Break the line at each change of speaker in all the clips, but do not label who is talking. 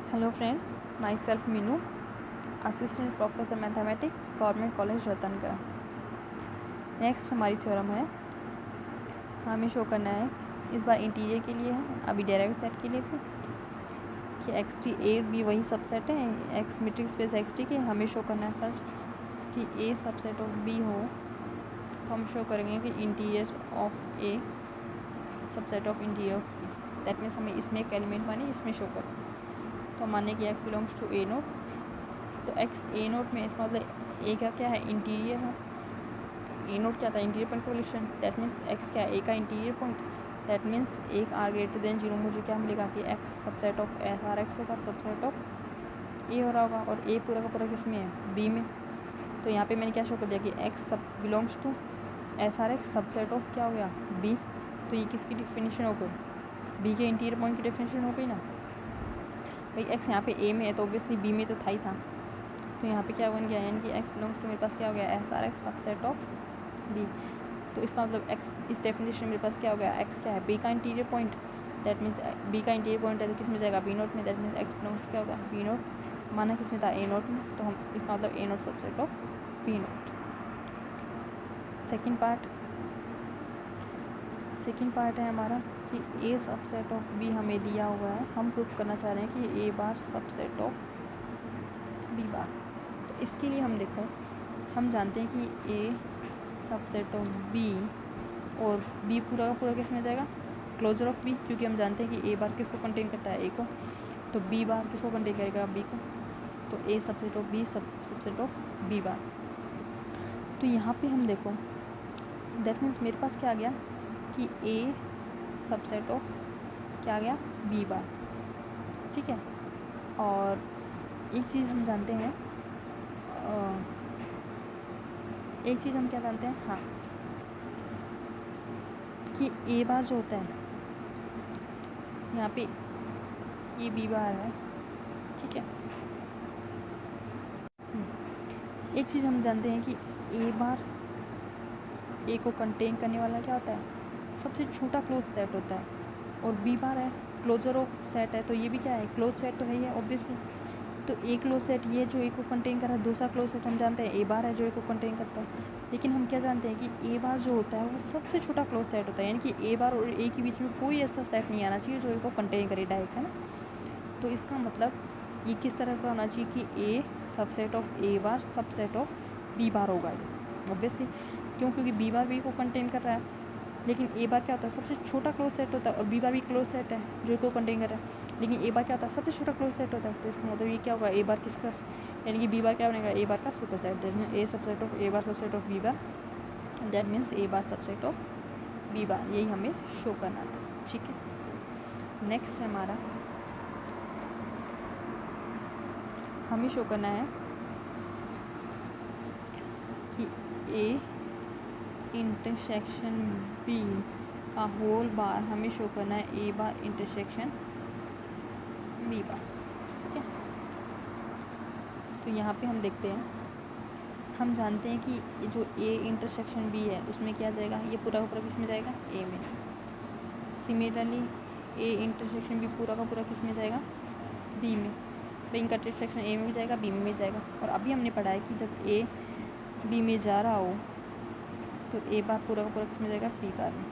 Hello friends, my self Meenu, assistant professor mathematics, government college Ratangarh. Next हमारी theorem है, हमें show करना है, इस बार इंटीरियर के लिए है, अभी डायरेक्ट सेट के लिए थे कि एक्स टी ए बी वही सबसेट है, x metric space x T के। हमें शो करना है फर्स्ट कि ए सबसेट ऑफ बी हो, तो हम शो करेंगे कि interior of A subset of interior of B. That means हमें इसमें एक एलिमेंट माने, इसमें शो करते हैं। तो माने कि x belongs to A naught, तो x ए नोट में इसका मतलब ए का क्या है, इंटीरियर है। ए नोट क्या था, interior point collection. That means x क्या है, ए का इंटीरियर पॉइंट। दैट मीन्स एक आर ग्रेटर देन जीरो, मुझे क्या मिलेगा कि x subset of S r x होगा, सबसेट ऑफ ए हो रहा होगा, और ए पूरा का पूरा किस में है, बी में। तो यहाँ पे मैंने क्या शो कर दिया कि x सब belongs to S r x, subset of क्या हो गया, बी। तो ये किसकी डिफिनीशन हो गई, बी के इंटीरियर पॉइंट की डिफिनीशन हो गई ना। भाई x यहाँ पे a में है तो ऑब्वियसली b में तो था ही था, तो यहाँ पे क्या बन गया, यानी कि x बिलोंग्स टू मेरे पास क्या हो गया, S r x subset of b। तो इसका मतलब x, इस डेफिनेशन मेरे पास क्या हो गया, x क्या है, b का interior point. That means b का इंटीरियर पॉइंट है तो किस में जाएगा, b नोट में। That means x belongs to क्या होगा, b नोट। माना किस में था, a नोट में, तो हम इसका मतलब a note subset of b note. Second part है हमारा कि a सबसेट ऑफ b हमें दिया हुआ है, हम प्रूफ करना चाह रहे हैं कि a bar subset of b बार। तो इसके लिए हम देखो, हम जानते हैं कि a सबसेट ऑफ b और b पूरा का पूरा किस में जाएगा, क्लोजर ऑफ b, क्योंकि हम जानते हैं कि a बार किसको कंटेन करता है, a को, तो b बार किसको कंटेन करेगा, b को। तो a subset of b subset of b बार। तो यहाँ पे हम देखो, दैट मीन्स मेरे पास क्या आ गया कि a सबसेट ऑफ क्या आ गया, b बार, ठीक है। और एक चीज़ हम जानते हैं, एक चीज़ हम क्या जानते हैं, हाँ, कि ए बार जो होता है, यहाँ पे ये बी बार है, ठीक है। एक चीज़ हम जानते हैं कि ए बार ए को कंटेन करने वाला क्या होता है, सबसे छोटा क्लोज सेट होता है, और बी बार है क्लोजर ऑफ सेट है, तो ये भी क्या है, क्लोज सेट तो है ही है ऑब्वियसली। तो एक क्लोज सेट ये जो ए को कंटेन कर रहा है, दूसरा क्लोज सेट हम जानते हैं ए बार है जो ए को कंटेन करता है। लेकिन हम क्या जानते हैं कि ए बार जो होता है वो सबसे छोटा क्लोज सेट होता है, यानी कि ए बार और ए के बीच में कोई ऐसा सेट नहीं आना चाहिए जो ए को कंटेन करे डायरेक्ट, है ना। तो इसका मतलब ये किस तरह का होना चाहिए कि A subset of A bar subset of B bar होगा ये, ऑब्वियसली। क्यों, क्योंकि बी बार बी को कंटेन कर रहा है, लेकिन ए बार क्या होता है, सबसे छोटा क्लोज सेट होता है, और बी बार भी क्लोज सेट है जो ए को कंटेन कर रहा है, लेकिन ए बार क्या होता है, सबसे छोटा क्लोज सेट होता है। तो इसका मतलब ये क्या होगा, ए बार किसका, यानी कि बी बार क्या बनेगा, ए बार का super set. That mean A subset of A bar subset of B bar, that means A bar subset of B bar, यही हमें शो करना था, ठीक है। नेक्स्ट है हमारा, हमें शो करना है कि ए इंटरसेक्शन बी का होल बार हमें शो करना है ए बार इंटरसेक्शन बी बार, ठीक है। तो यहाँ पे हम देखते हैं, हम जानते हैं कि जो ए इंटरसेक्शन बी है उसमें क्या जाएगा, ये पूरा का पूरा किस में जाएगा, ए में। सिमिलरली ए इंटरसेक्शन बी पूरा का पूरा किस में जाएगा, बी में। तो इनका इंटरसेक्शन ए में भी जाएगा, बी में भी जाएगा। और अभी हमने पढ़ा है कि जब ए बी में जा रहा हो तो ए बार पूरा का पूरा किस में जाएगा, बी बार में।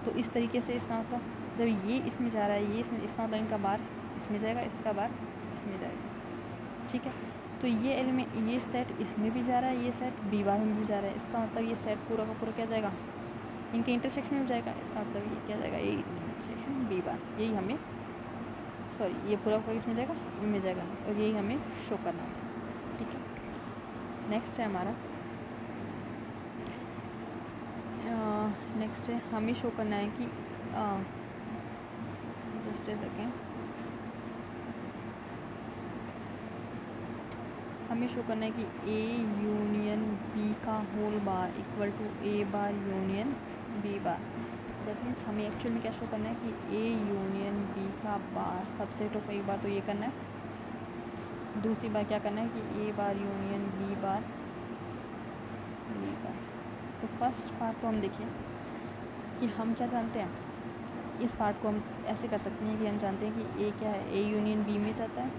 तो इस तरीके से इसका मतलब जब ये इसमें जा रहा है, ये इसमें, इसका मतलब इनका बार इसमें जाएगा, इसका बार इसमें जाएगा, ठीक है। तो ये एलिमेंट, ये सेट इसमें भी जा रहा है, ये सेट बी बार में भी जा रहा है, इसका मतलब ये सेट पूरा का पूरा क्या जाएगा, इनके इंटरसेक्शन में जाएगा। इसका मतलब ये क्या जाएगा, ए इंटरसेक्शन बी बार, यही हमें, सॉरी, ये पूरा पूरा इसमें जाएगा, इनमें जाएगा, और यही हमें शो करना है, ठीक है। नेक्स्ट है हमारा, नेक्स्ट है हमें शो करना है कि जस्ट ए सेकेंड, हमें शो करना है कि ए यूनियन बी का whole bar equal to A bar union B bar. That means हमें एक्चुअल में क्या शो करना है कि ए यूनियन बी का बार सबसेट ऑफ, एक बार तो ये करना है, दूसरी बार क्या करना है कि A bar union B bar B bar. तो फर्स्ट पार्ट को हम देखिए कि हम क्या जानते हैं इस पार्ट को हम ऐसे कर सकते हैं कि हम जानते हैं कि ए क्या है, ए यूनियन बी में जाता है,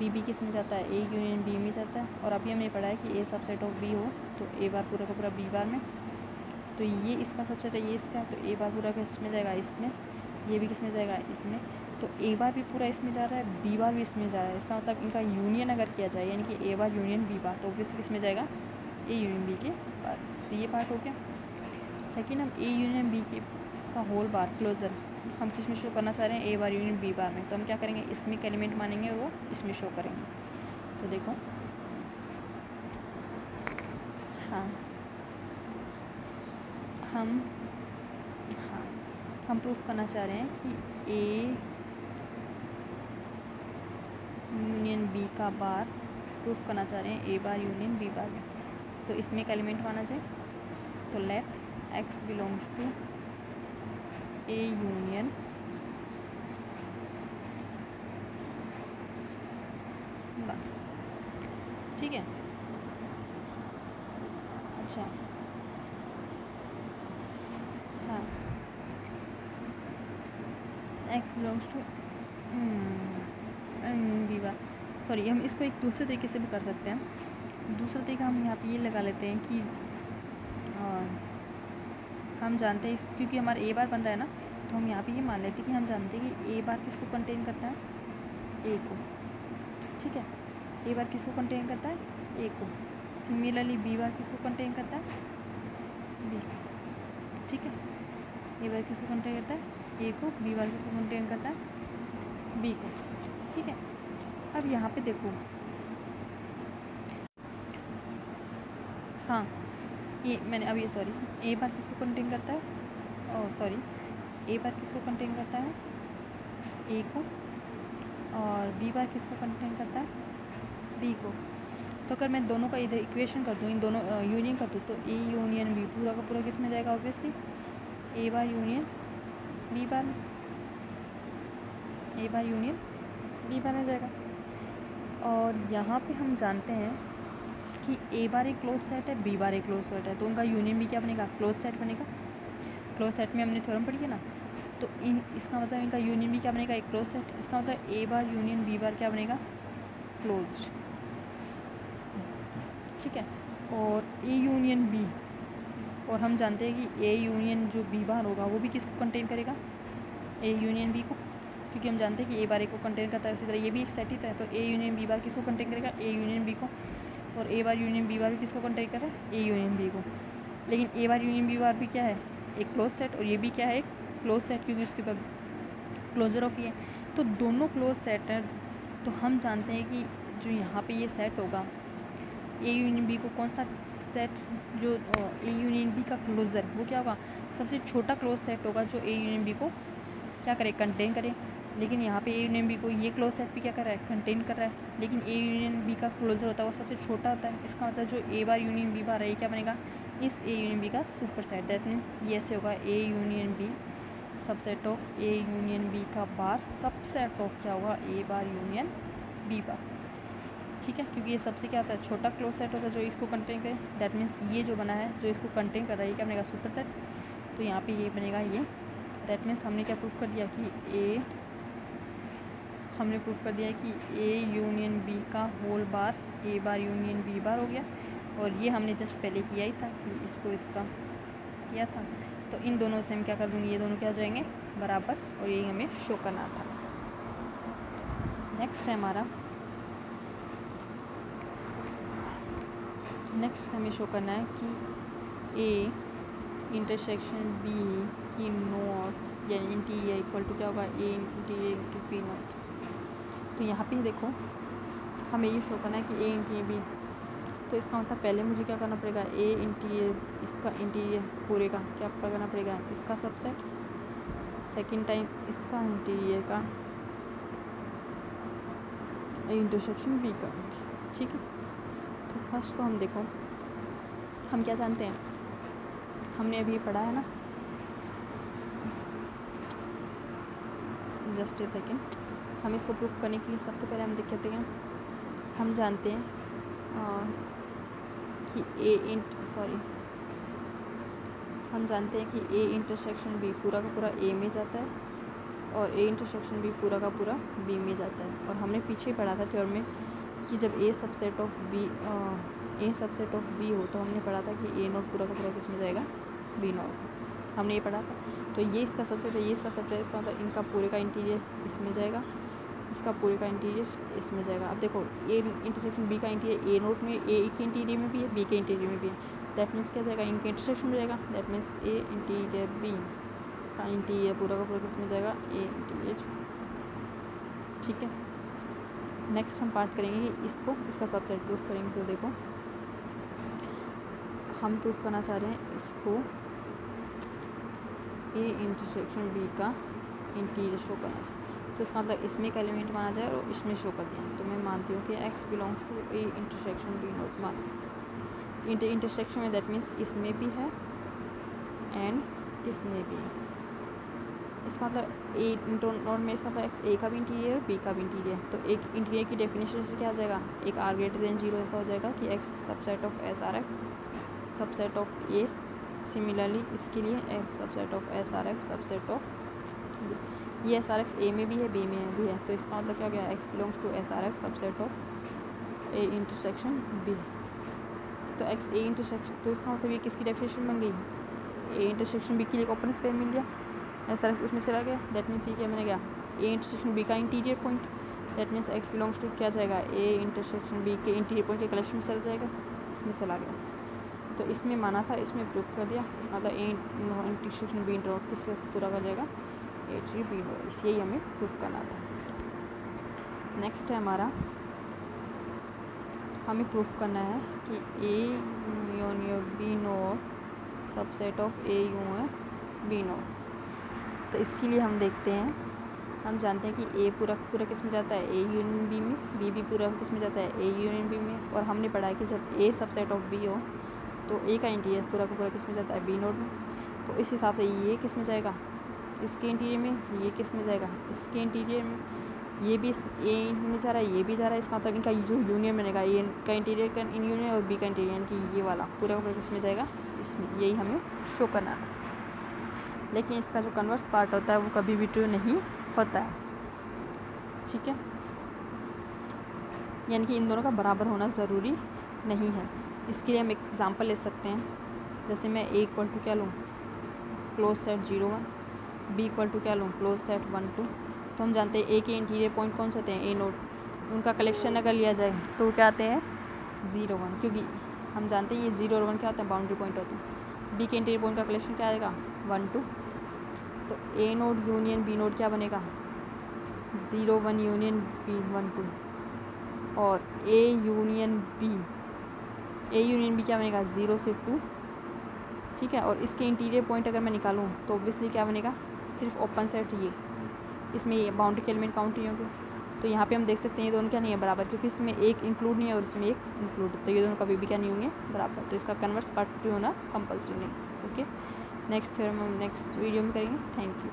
बी किस में जाता है, ए यूनियन बी में जाता है। और अभी हमने पढ़ा है कि ए सबसेट ऑफ बी हो तो ए बार पूरा का पूरा बी बार में, तो ये इसका सबसेट है, ये इसका, तो ए बार पूरा किस में जाएगा, इसमें, ये भी किस में जाएगा, इसमें। तो ए बार भी पूरा इसमें जा रहा है, बी बार भी इसमें जा रहा है। इसका मतलब इनका यूनियन अगर किया जाए, यानी कि A bar union B bar, तो ऑब्वियसली किस में जाएगा, ए यूनियन बी के बार। तो ये पार्ट हो गया। सेकेंड, हम ए यूनियन बी के का होल बार क्लोजर हम किस में शो करना चाह रहे हैं, ए बार यूनियन बी बार में। तो हम क्या करेंगे, इसमें के एलिमेंट मानेंगे और वो इसमें शो करेंगे। तो देखो, हाँ हम प्रूफ करना चाह रहे हैं कि ए यूनियन बी का बार प्रूफ करना चाह रहे हैं ए बार यूनियन बी बार में। तो इसमें एक एलिमेंट माना जाए, तो let x belongs to A union bar, ठीक है। अच्छा, हाँ, x belongs to B bar. Sorry, हम इसको एक दूसरे तरीके से भी कर सकते हैं। दूसरा तरीका हम यहाँ पे ये लगा लेते हैं कि हम जानते हैं क्योंकि हमारा ए बार बन रहा है ना, तो हम यहाँ पे ये मान लेते हैं कि हम जानते हैं कि ए बार किसको कंटेन करता है, ए को, ठीक है। ए बार किसको कंटेन करता है, ए को। सिमिलरली बी बार किसको कंटेन करता है, बी को, ठीक है। ए बार किसको कंटेन करता है, ए को, बी बार किसको कंटेन करता है, बी को, ठीक है। अब यहाँ पे देखो, हाँ, ये मैंने अब ये सॉरी, ए बार किसको कंटेन करता है, सॉरी, ए बार किसको कंटेन करता है, ए को, और बी बार किसको कंटेन करता है, बी को। तो अगर मैं दोनों का इधर इक्वेशन कर दूँ, इन दोनों यूनियन कर दूँ, तो ए यूनियन बी पूरा का पूरा किस में जाएगा, ऑब्वियसली ए बार यूनियन बी बार में, ए बार यूनियन बी बार में जाएगा। और यहाँ पे हम जानते हैं कि ए बार एक क्लोज सेट है, बी बार एक क्लोज सेट है, तो उनका यूनियन भी क्या बनेगा, क्लोज सेट बनेगा। क्लोज सेट में हमने थ्योरम पढ़ी है ना, तो इसका मतलब इनका यूनियन भी क्या बनेगा, एक क्लोज सेट। इसका मतलब ए बार यूनियन बी बार क्या बनेगा, क्लोज्ड, ठीक है। और ए यूनियन बी, और हम जानते हैं कि ए यूनियन जो बी बार होगा वो भी किसको कंटेन करेगा, ए यूनियन बी को, क्योंकि हम जानते हैं कि ए बार ए को कंटेन करता है, उसी तरह ये भी एक सेट ही तो है। तो ए यूनियन बी बार किसको कंटेन करेगा, ए यूनियन बी को, और ए बार यूनियन बी बार भी किसको कंटेन कर रहा है, ए यूनियन बी को। लेकिन ए बार यूनियन बी बार भी क्या है, एक क्लोज सेट, और ये भी क्या है, एक क्लोज सेट, क्योंकि उसके बाद क्लोजर ऑफ ये, तो दोनों क्लोज सेट है। तो हम जानते हैं कि जो यहाँ पे ये सेट होगा ए यूनियन बी को, कौन सा सेट, जो ए यूनियन बी का क्लोजर, वो क्या होगा, सबसे छोटा क्लोज सेट होगा जो ए यूनियन बी को क्या करे, कंटेन करे। लेकिन यहाँ पे ए यूनियन बी को ये क्लोज सेट भी क्या कर रहा है, कंटेन कर रहा है। लेकिन ए यूनियन बी का क्लोजर होता है वो सबसे छोटा होता है। इसका मतलब जो ए बार यूनियन बी बार है, ये क्या बनेगा, इस ए यूनियन बी का सुपर सेट। दैट मीन्स ये ऐसे होगा, A union B subset of A union B का बार सबसेट ऑफ क्या होगा, ए बार यूनियन बी बार, ठीक है। क्योंकि ये सबसे क्या होता है, छोटा क्लोज सेट होता है जो इसको कंटेन करे। दैट मीन्स ये जो बना है जो इसको कंटेन कर रहा है, ये क्या बनेगा, सुपर सेट। तो यहाँ पे ये बनेगा ये। दैट मीन्स हमने क्या प्रूफ कर दिया कि हमने प्रूफ कर दिया है कि ए यूनियन बी का होल बार ए बार यूनियन बी बार हो गया। और ये हमने जस्ट पहले किया ही था कि इसको इसका किया था। तो इन दोनों से हम क्या कर दूँगी, ये दोनों क्या हो जाएंगे, बराबर, और यही हमें शो करना था। नेक्स्ट है हमारा, नेक्स्ट हमें शो करना है कि ए इंटरसेक्शन बी की नॉट या इंटीरियर इक्वल टू क्या होगा, ए इंटीरियर इंटू बी नॉट। तो यहाँ पे देखो, हमें ये शो करना है कि ए इंटीरियर बी, तो इसका मतलब पहले मुझे क्या करना पड़ेगा, ए इंटीरियर, इसका इंटीरियर पूरे का क्या करना पड़ेगा, इसका सबसेट, सेकंड टाइम इसका इंटीरियर का इंटरसेक्शन बी का, ठीक है। तो फर्स्ट तो हम देखो, हम क्या जानते हैं, हमने अभी पढ़ा है ना, जस्ट ए सेकेंड, हम इसको प्रूफ करने के लिए सबसे पहले हम देखते हैं, हम जानते हैं कि हम जानते हैं कि ए इंटरसेक्शन बी पूरा का पूरा ए में जाता है और ए इंटरसेक्शन बी पूरा का पूरा बी में जाता है। और हमने पीछे पढ़ा था थ्योरम में कि जब ए सबसेट ऑफ बी हो तो हमने पढ़ा था कि ए नोट पूरा का पूरा किस में जाएगा, बी नोट, हमने ये पढ़ा था। तो ये इसका सबसेट है, ये इसका सबसेट है, इसका मतलब इनका पूरे का इंटीरियर इसमें जाएगा, इसका पूरे का इंटीरियर इसमें जाएगा। अब देखो ए इंटरसेक्शन बी का इंटीरियर ए नोट में, ए के इंटीरियर में भी है, बी के इंटीरियर में भी है। दैट मीन्स क्या जाएगा, इनके इंटरसेक्शन में जाएगा। That means A interior B का इंटीरियर पूरा का पूरा किस में जाएगा, ए इंटीरियर। ठीक है, नेक्स्ट हम पार्ट करेंगे कि इसका सबसेट प्रूफ करेंगे। तो देखो हम प्रूफ करना चाह रहे हैं इसको ए इंटरसेक्शन बी का इंटीरियर शो करना चाहिए। तो इसका मतलब इसमें एक एलिमेंट माना जाए और इसमें शो कर दिया। तो मैं मानती हूँ कि x belongs to A intersection B naught मान। इंटरसेक्शन में दैट मीन्स इसमें भी है एंड इसमें भी है। इसका मतलब ए नोट में इसका मतलब एक्स ए का भी इंटीरियर बी का भी इंटीरियर। तो एक इंटीरियर की डेफिनेशन से क्या आ जाएगा, एक आर ग्रेटर देन 0 ऐसा हो जाएगा कि x subset of S r x subset of A. Similarly इसके लिए x subset of S r x subset of, ये एस आर एक्स ए में भी है बी में भी है। तो इसका मतलब क्या हो गया, x belongs to S r x subset of A intersection B. तो एक्स ए इंटरसेक्शन, तो इसका मतलब ये किसकी डेफिनेशन बन गई, ए इंटरसेक्शन बी के लिए ओपन स्फीयर मिल गया, एस आर एक्स उसमें चला गया। दैट मीन्स ये क्या बन गया, ए इंटरसेक्शन बी का interior point. That means x belongs to क्या जाएगा, ए इंटरसेक्शन बी के इंटीरियर पॉइंट के कलेक्शन में चला जाएगा, इसमें चला गया। तो इसमें माना था, इसमें प्रूफ कर दिया। इसका मतलब ए इंटरसेक्शन बी इंटर किस वजह से पूरा कर जाएगा, ए ट्री बी नोट। इस यही हमें प्रूफ करना था। नेक्स्ट है हमारा, हमें प्रूफ करना है कि A union B naught subset of A union B naught. तो इसके लिए हम देखते हैं, हम जानते हैं कि ए पूरा पूरा किस में जाता है, ए यूनियन बी में, बी भी पूरा किस में जाता है, ए यूनियन बी में। और हमने पढ़ा है कि जब ए सबसेट ऑफ बी हो तो ए का इंटीरियर पूरा का पूरा किस में जाता है, बी नोट में। तो इस हिसाब से ये किस में जाएगा, इसके इंटीरियर में, ये किस में जाएगा, इसके इंटीरियर में। ये भी इस ए में जा रहा है, ये भी जा रहा है। इसका मतलब इनका जो यूनियन बनेगा, ए का इंटीरियर का इन यूनियन और बी का इंटीरियर यानी कि ये वाला पूरा का पूरा किस में जाएगा, इसमें। यही हमें शो करना था। लेकिन इसका जो कन्वर्स पार्ट होता है वो कभी भी ट्रू नहीं होता है। ठीक है, यानी कि इन दोनों का बराबर होना ज़रूरी नहीं है। इसके लिए हम एक एग्जांपल ले सकते हैं। जैसे मैं ए इक्वल टू क्या लूँ, close set 0 1, B equal to क्या लूँ, क्लोज सेट 1 2। तो हम जानते हैं ए के इंटीरियर पॉइंट कौन से होते हैं, ए नोट। उनका कलेक्शन अगर लिया जाए तो वो क्या आते हैं, 0 1, क्योंकि हम जानते हैं ये 0 और 1 क्या होते हैं, बाउंड्री पॉइंट होते हैं। बी के इंटीरियर पॉइंट का कलेक्शन क्या आएगा, 1 2। तो ए नोट यूनियन बी नोट क्या बनेगा, 0 1 यूनियन बी 1 2। और ए यूनियन बी क्या बनेगा, 0 से 2। ठीक है, और इसके इंटीरियर पॉइंट अगर मैं निकालूँ तो ऑब्वियसली क्या बनेगा, सिर्फ ओपन सेट ये, इसमें ये बाउंड्री के एलिमेंट काउंट नहीं होंगे। तो यहाँ पे हम देख सकते हैं ये दोनों क्या नहीं है बराबर, क्योंकि इसमें एक इंक्लूड नहीं है और इसमें एक इंक्लूड है। तो ये दोनों कभी भी क्या नहीं होंगे बराबर। तो इसका कन्वर्स पार्ट ट्रू होना कंपल्सरी नहीं। ओके, नेक्स्ट थ्योरम हम नेक्स्ट वीडियो में करेंगे। Thank you.